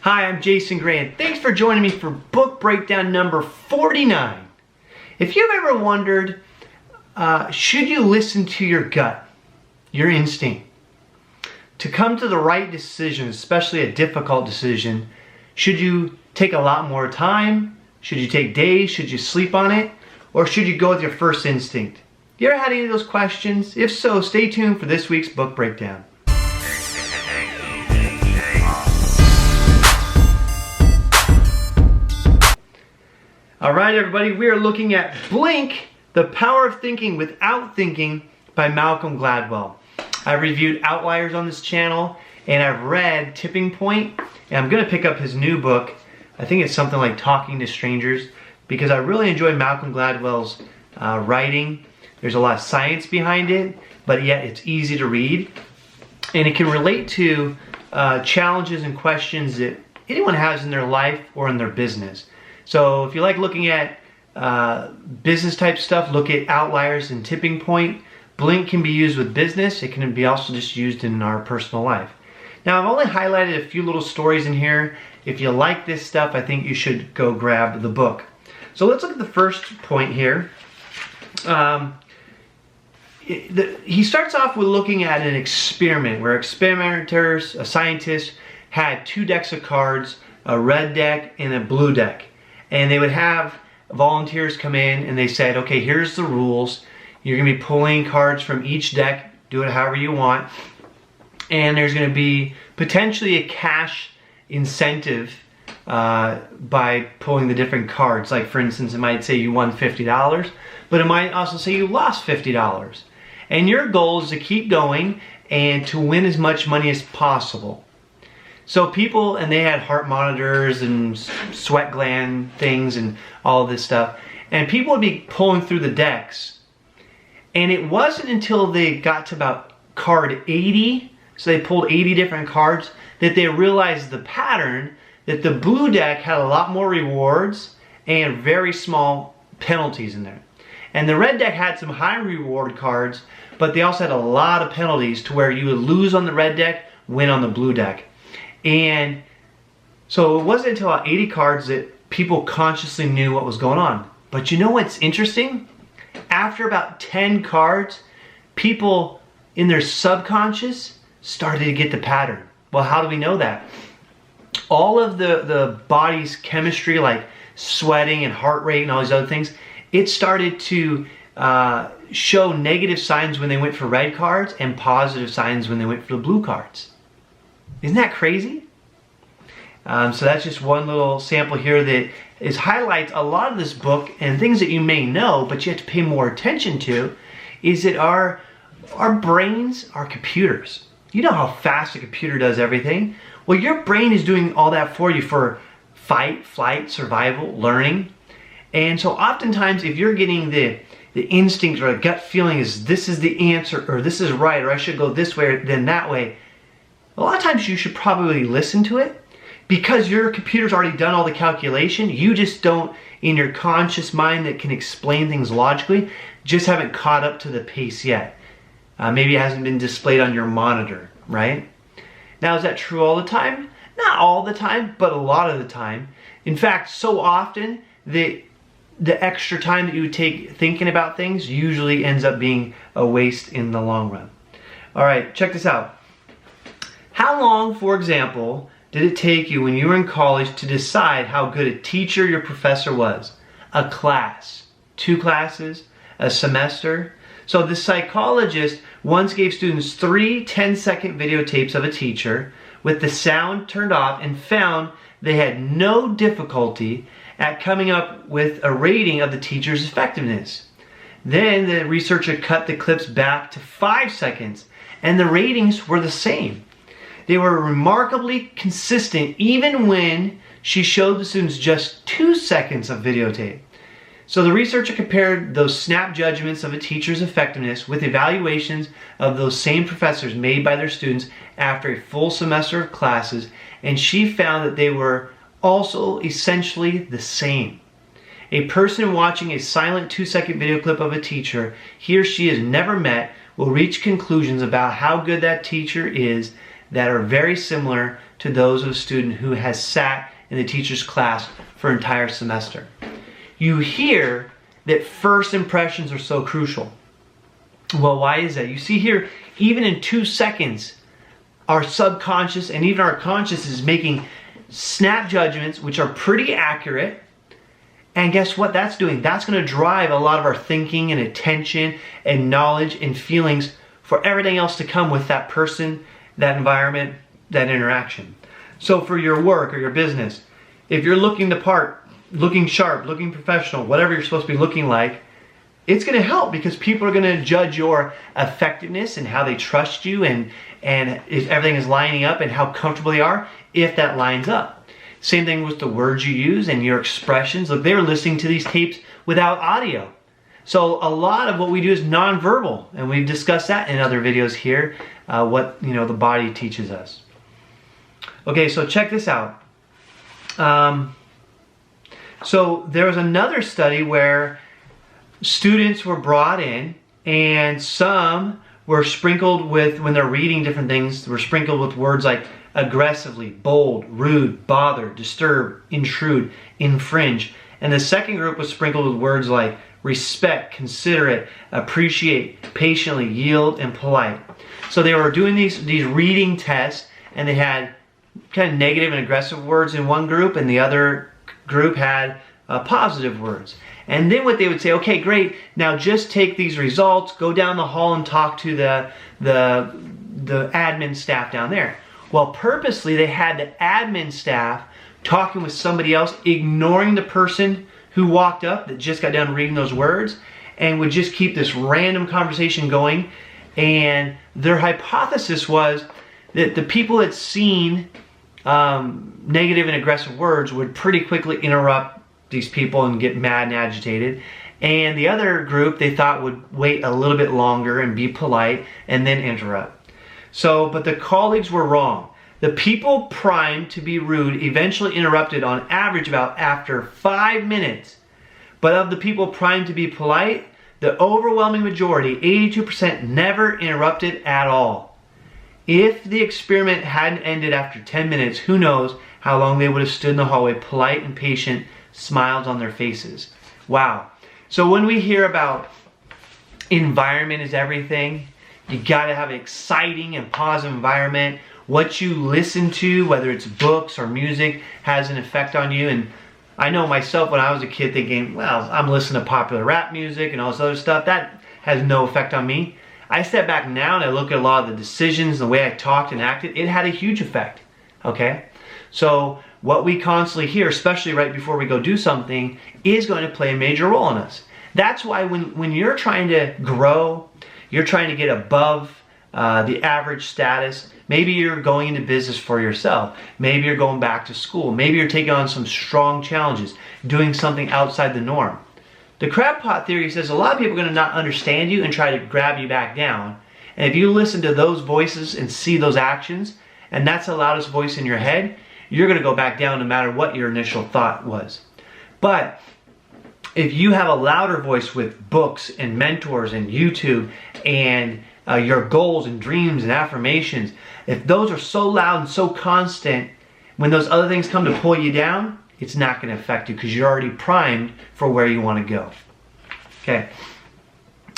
Hi, I'm Jason Gray, and thanks for joining me for book breakdown number 49. If you've ever wondered, should you listen to your gut, your instinct, to come to the right decision, especially a difficult decision? Should you take a lot more time? Should you take days? Should you sleep on it? Or should you go with your first instinct? You ever had any of those questions? If so, stay tuned for this week's book breakdown. Alright everybody, we are looking at Blink, The Power of Thinking Without Thinking by Malcolm Gladwell. I've reviewed Outliers on this channel, and I've read Tipping Point, and I'm going to pick up his new book. I think it's something like Talking to Strangers, because I really enjoy Malcolm Gladwell's writing. There's a lot of science behind it, but yet it's easy to read. And it can relate to challenges and questions that anyone has in their life or in their business. So if you like looking at business type stuff, look at Outliers and Tipping Point. Blink can be used with business. It can be also just used in our personal life. Now I've only highlighted a few little stories in here. If you like this stuff, I think you should go grab the book. So let's look at the first point here. He starts off with looking at an experiment where experimenters, a scientist, had two decks of cards, a red deck and a blue deck. And they would have volunteers come in and they said, okay, here's the rules. You're going to be pulling cards from each deck. Do it however you want. And there's going to be potentially a cash incentive by pulling the different cards. Like for instance, it might say you won $50, but it might also say you lost $50. And your goal is to keep going and to win as much money as possible. So people, and they had heart monitors and sweat gland things and all this stuff. And people would be pulling through the decks. And it wasn't until they got to about card 80, so they pulled 80 different cards, that they realized the pattern that the blue deck had a lot more rewards and very small penalties in there. And the red deck had some high reward cards, but they also had a lot of penalties to where you would lose on the red deck, win on the blue deck. And so it wasn't until about 80 cards that people consciously knew what was going on. But you know what's interesting? After about 10 cards, people in their subconscious started to get the pattern. Well, how do we know that? All of the body's chemistry, like sweating and heart rate and all these other things, it started to show negative signs when they went for red cards and positive signs when they went for the blue cards. Isn't that crazy? So that's just one little sample here that highlights a lot of this book, and things that you may know but you have to pay more attention to is that our brains are computers. You know how fast a computer does everything? Well, your brain is doing all that for you for fight, flight, survival, learning. And so oftentimes if you're getting the instinct or a gut feeling is this is the answer, or this is right, or I should go this way or then that way, a lot of times you should probably listen to it, because your computer's already done all the calculation. You just don't, in your conscious mind that can explain things logically, just haven't caught up to the pace yet. Maybe it hasn't been displayed on your monitor, right? Now, is that true all the time? Not all the time, but a lot of the time. In fact, so often that the extra time that you would take thinking about things usually ends up being a waste in the long run. All right, check this out. How long, for example, did it take you when you were in college to decide how good a teacher your professor was? A class, 2 classes, a semester? So the psychologist once gave students 3 10-second videotapes of a teacher with the sound turned off and found they had no difficulty at coming up with a rating of the teacher's effectiveness. Then the researcher cut the clips back to 5 seconds and the ratings were the same. They were remarkably consistent even when she showed the students just 2 seconds of videotape. So the researcher compared those snap judgments of a teacher's effectiveness with evaluations of those same professors made by their students after a full semester of classes, and she found that they were also essentially the same. A person watching a silent 2-second video clip of a teacher he or she has never met will reach conclusions about how good that teacher is that are very similar to those of a student who has sat in the teacher's class for an entire semester. You hear that first impressions are so crucial. Well, why is that? You see here, even in 2 seconds, our subconscious and even our conscious is making snap judgments which are pretty accurate. And guess what that's doing? That's going to drive a lot of our thinking and attention and knowledge and feelings for everything else to come with that person, that environment, that interaction. So for your work or your business, if you're looking the part, looking sharp, looking professional, whatever you're supposed to be looking like, it's going to help because people are going to judge your effectiveness and how they trust you and if everything is lining up and how comfortable they are if that lines up. Same thing with the words you use and your expressions. Look, they were listening to these tapes without audio. So a lot of what we do is nonverbal, and we've discussed that in other videos here, what the body teaches us. Okay, so check this out. So there was another study where students were brought in, and some were sprinkled with, when they're reading different things, were sprinkled with words like aggressively, bold, rude, bother, disturb, intrude, infringe. And the second group was sprinkled with words like respect, considerate, appreciate, patiently, yield, and polite. So they were doing these reading tests, and they had kind of negative and aggressive words in one group, and the other group had positive words. And then what they would say, okay, great, now just take these results, go down the hall and talk to the admin staff down there. Well, purposely they had the admin staff talking with somebody else, ignoring the person who walked up that just got done reading those words, and would just keep this random conversation going. And their hypothesis was that the people that seen negative and aggressive words would pretty quickly interrupt these people and get mad and agitated. And the other group they thought would wait a little bit longer and be polite and then interrupt. So, but the colleagues were wrong. The people primed to be rude eventually interrupted on average about after 5 minutes. But of the people primed to be polite, the overwhelming majority, 82%, never interrupted at all. If the experiment hadn't ended after 10 minutes, who knows how long they would have stood in the hallway, polite and patient, smiles on their faces. Wow. So when we hear about environment is everything, you gotta have an exciting and positive environment. What you listen to, whether it's books or music, has an effect on you. And I know myself when I was a kid thinking, well, I'm listening to popular rap music and all this other stuff. That has no effect on me. I step back now and I look at a lot of the decisions, the way I talked and acted. It had a huge effect, okay? So what we constantly hear, especially right before we go do something, is going to play a major role in us. That's why when you're trying to grow, you're trying to get above the average status. Maybe you're going into business for yourself. Maybe you're going back to school. Maybe you're taking on some strong challenges, doing something outside the norm. The crab pot theory says a lot of people are going to not understand you and try to grab you back down. And if you listen to those voices and see those actions, and that's the loudest voice in your head, you're going to go back down no matter what your initial thought was. But if you have a louder voice with books and mentors and YouTube and your goals and dreams and affirmations, if those are so loud and so constant, when those other things come to pull you down, it's not going to affect you because you're already primed for where you want to go. Okay.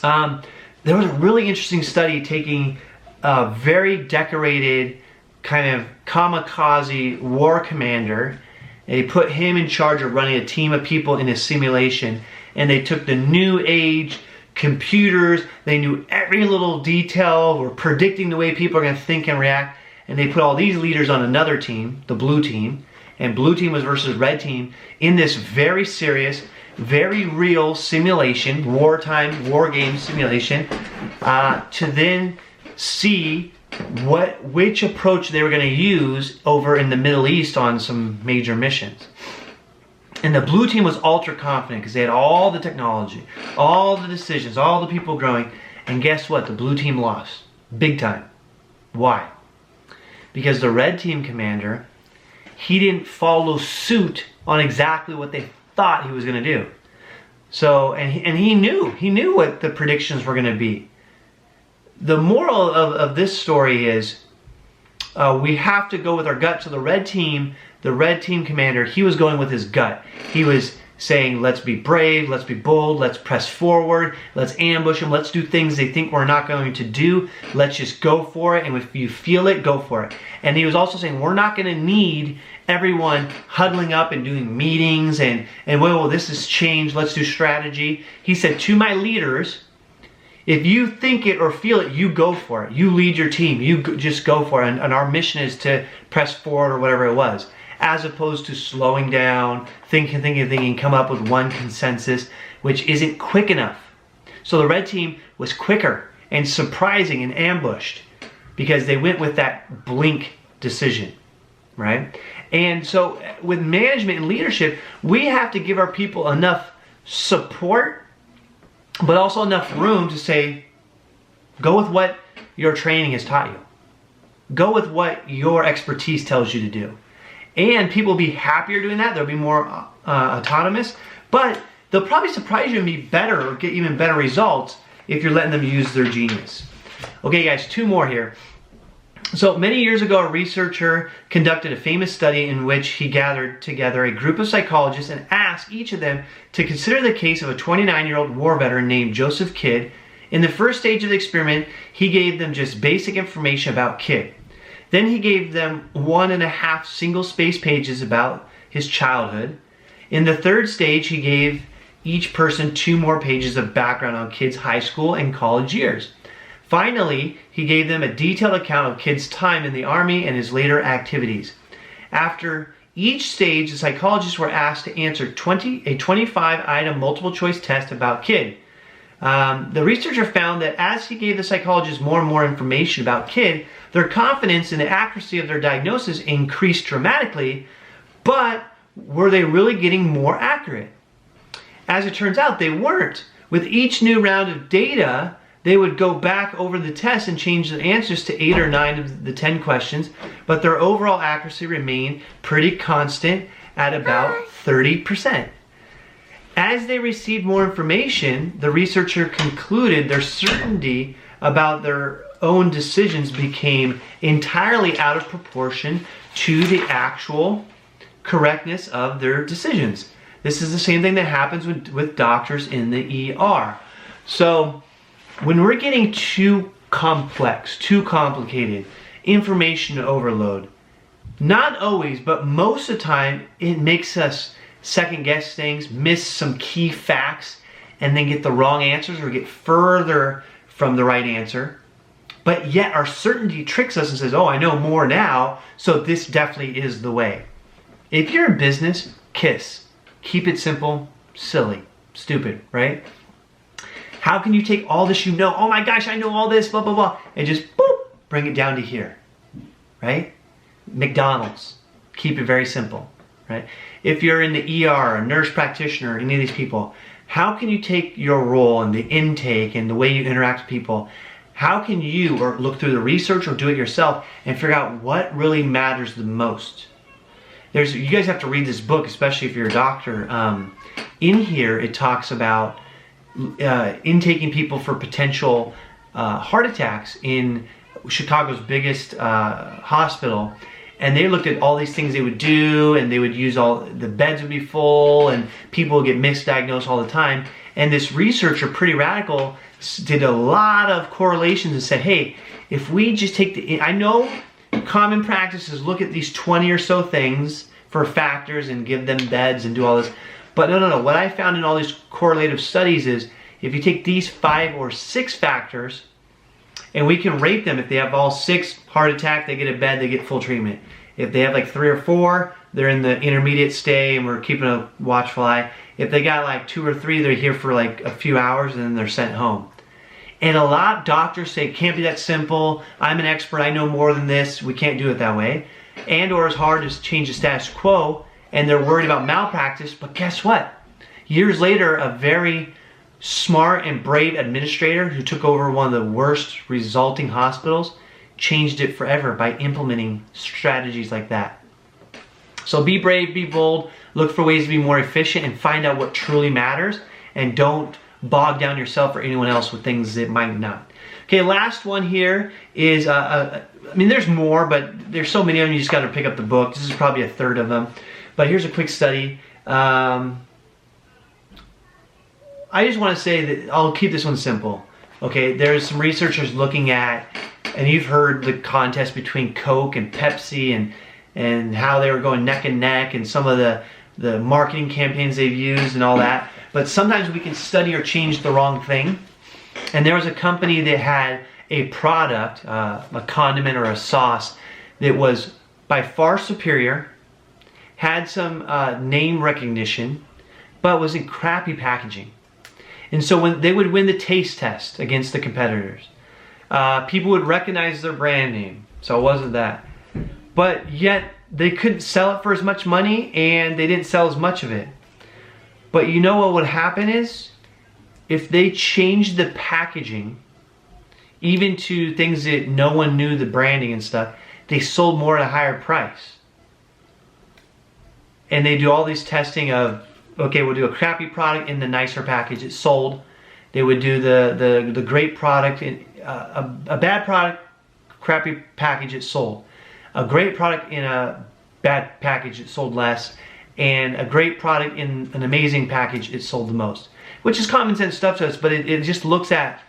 There was a really interesting study taking a very decorated kind of kamikaze war commander. They put him in charge of running a team of people in a simulation, and they took the new age computers, they knew every little detail, were predicting the way people are going to think and react, and they put all these leaders on another team, the blue team, and blue team was versus red team in this very serious, very real simulation, wartime, war game simulation, to then see which approach they were going to use over in the Middle East on some major missions. And the blue team was ultra confident because they had all the technology, all the decisions, all the people growing. And guess what? The blue team lost. Big time. Why? Because the red team commander, he didn't follow suit on exactly what they thought he was going to do. So, and he knew what the predictions were going to be. The moral of this story is we have to go with our gut. So the red team commander, he was going with his gut. He was saying, let's be brave, let's be bold, let's press forward, let's ambush them, let's do things they think we're not going to do, let's just go for it, and if you feel it, go for it. And he was also saying, we're not going to need everyone huddling up and doing meetings and well, this has changed, let's do strategy. He said, to my leaders, if you think it or feel it, you go for it. You lead your team, just go for it. And our mission is to press forward or whatever it was, as opposed to slowing down, thinking, come up with one consensus, which isn't quick enough. So the red team was quicker and surprising and ambushed because they went with that blink decision, right? And so with management and leadership, we have to give our people enough support, but also enough room to say, go with what your training has taught you. Go with what your expertise tells you to do. And people will be happier doing that. They'll be more autonomous, but they'll probably surprise you and be better or get even better results if you're letting them use their genius. Okay guys, 2 more here. So many years ago, a researcher conducted a famous study in which he gathered together a group of psychologists and asked each of them to consider the case of a 29-year-old war veteran named Joseph Kidd. In the first stage of the experiment, he gave them just basic information about Kidd. Then he gave them 1.5 single-space pages about his childhood. In the third stage, he gave each person 2 more pages of background on Kidd's high school and college years. Finally, he gave them a detailed account of Kidd's time in the Army and his later activities. After each stage, the psychologists were asked to answer a 25-item multiple-choice test about Kidd. The researcher found that as he gave the psychologists more and more information about Kidd, their confidence in the accuracy of their diagnosis increased dramatically, but were they really getting more accurate? As it turns out, they weren't. With each new round of data, they would go back over the test and change the answers to 8 or 9 of the 10 questions, but their overall accuracy remained pretty constant at about 30%. As they received more information, the researcher concluded their certainty about their own decisions became entirely out of proportion to the actual correctness of their decisions. This is the same thing that happens with doctors in the ER. So when we're getting too complex, too complicated, information overload, not always, but most of the time, it makes us second guess things, miss some key facts, and then get the wrong answers or get further from the right answer. But yet our certainty tricks us and says, oh, I know more now, so this definitely is the way. If you're in business, KISS. Keep it simple, silly, stupid, right? How can you take all this you know, oh my gosh, I know all this, blah, blah, blah, and just boop, bring it down to here, right? McDonald's, keep it very simple, right? If you're in the ER, a nurse practitioner, any of these people, how can you take your role and the intake and the way you interact with people, how can you, or look through the research or do it yourself and figure out what really matters the most? You guys have to read this book, especially if you're a doctor. In here, it talks about intaking people for potential heart attacks in Chicago's biggest hospital. And they looked at all these things they would do, and they would use the beds would be full, and people would get misdiagnosed all the time. And this researcher, pretty radical, did a lot of correlations and said, hey, if we just take I know common practice is look at these 20 or so things for factors and give them beds and do all this. But no. What I found in all these correlative studies is if you take these 5 or 6 factors and we can rate them, if they have all 6 heart attack, they get a bed, they get full treatment. If they have like 3 or 4, they're in the intermediate stay and we're keeping a watchful eye. If they got like 2 or 3, they're here for like a few hours and then they're sent home. And a lot of doctors say, it can't be that simple. I'm an expert, I know more than this. We can't do it that way. And or it's hard to change the status quo and they're worried about malpractice, but guess what? Years later, a very smart and brave administrator who took over one of the worst resulting hospitals changed it forever by implementing strategies like that. So be brave, be bold, look for ways to be more efficient and find out what truly matters, and don't bog down yourself or anyone else with things that might not. Okay, last one here is, I mean, there's more, but there's so many of them, you just got to pick up the book. This is probably a third of them. But here's a quick study. I just want to say that I'll keep this one simple. Okay, there's some researchers looking at, and you've heard the contest between Coke and Pepsi and how they were going neck and neck, and some of the marketing campaigns they've used and all that. But sometimes we can study or change the wrong thing. And there was a company that had a product, a condiment or a sauce, that was by far superior, had some name recognition, but was in crappy packaging. And so when they would win the taste test against the competitors, people would recognize their brand name. So it wasn't that. But yet they couldn't sell it for as much money, and they didn't sell as much of it. But you know what would happen is, if they changed the packaging, even to things that no one knew the branding and stuff, they sold more at a higher price. And they do all these testing of, okay, we'll do a crappy product in the nicer package, it sold. They would do the great product, in a bad product, crappy package, it sold. A great product in a bad package, it sold less. And a great product in an amazing package, it sold the most. Which is common sense stuff to us, but it just looks at